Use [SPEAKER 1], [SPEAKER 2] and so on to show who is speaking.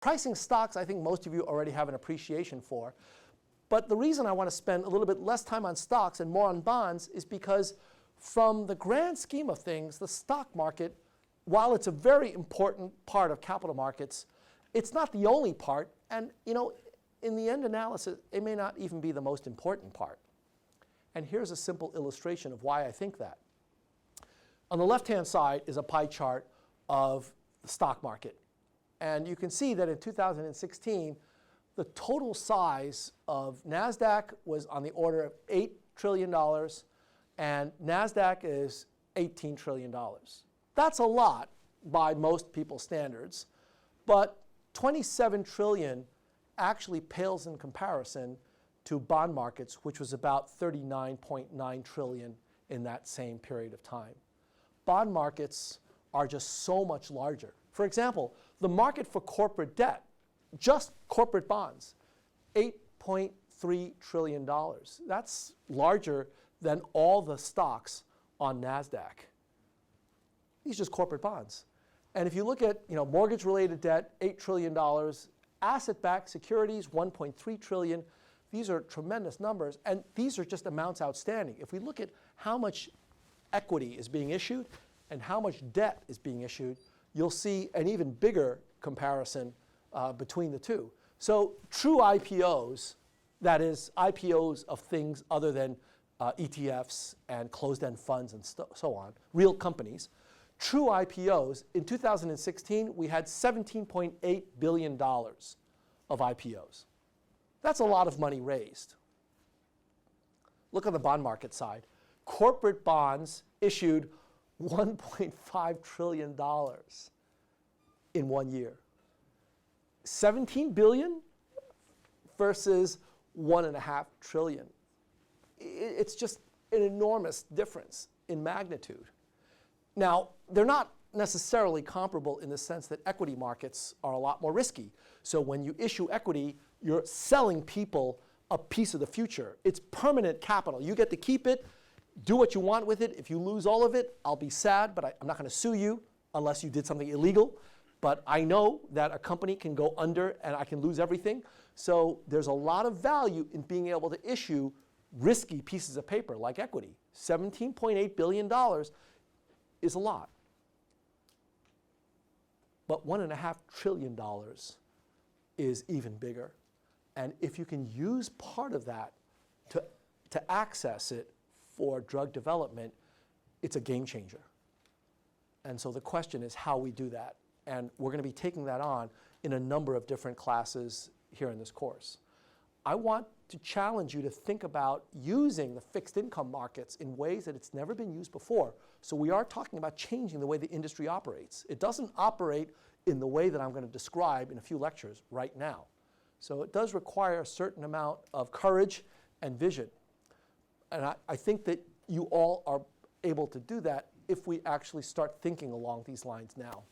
[SPEAKER 1] Pricing stocks, I think most of you already have an appreciation for. But the reason I want to spend a little bit less time on stocks and more on bonds is because from the grand scheme of things, the stock market, while it's a very important part of capital markets, it's not the only part. And in the end analysis, it may not even be the most important part. And here's a simple illustration of why I think that. On the left-hand side is a pie chart of the stock market. And you can see that in 2016, the total size of NASDAQ was on the order of $8 trillion, and NASDAQ is $18 trillion. That's a lot by most people's standards, but 27 trillion actually pales in comparison to bond markets, which was about 39.9 trillion in that same period of time. Bond markets are just so much larger. For example, the market for corporate debt, just corporate bonds, $8.3 trillion. That's larger than all the stocks on NASDAQ. These are just corporate bonds. And if you look at mortgage-related debt, $8 trillion, asset-backed securities, $1.3 trillion. These are tremendous numbers, and these are just amounts outstanding. If we look at how much equity is being issued and how much debt is being issued, you'll see an even bigger comparison between the two. So true IPOs, that is IPOs of things other than ETFs and closed-end funds and so on, real companies, true IPOs, in 2016, we had $17.8 billion of IPOs. That's a lot of money raised. Look on the bond market side. Corporate bonds issued $1.5 trillion in 1 year. 17 billion versus 1.5 trillion. It's just an enormous difference in magnitude. Now, they're not necessarily comparable in the sense that equity markets are a lot more risky. So when you issue equity, you're selling people a piece of the future. It's permanent capital. You get to keep it, do what you want with it. If you lose all of it, I'll be sad, but I'm not going to sue you unless you did something illegal. But I know that a company can go under and I can lose everything. So there's a lot of value in being able to issue risky pieces of paper like equity. $17.8 billion is a lot. But $1.5 trillion is even bigger. And if you can use part of that to access it for drug development, it's a game changer. And so the question is how we do that. And we're going to be taking that on in a number of different classes here in this course. I want to challenge you to think about using the fixed income markets in ways that it's never been used before. So we are talking about changing the way the industry operates. It doesn't operate in the way that I'm going to describe in a few lectures right now. So it does require a certain amount of courage and vision. And I think that you all are able to do that if we actually start thinking along these lines now.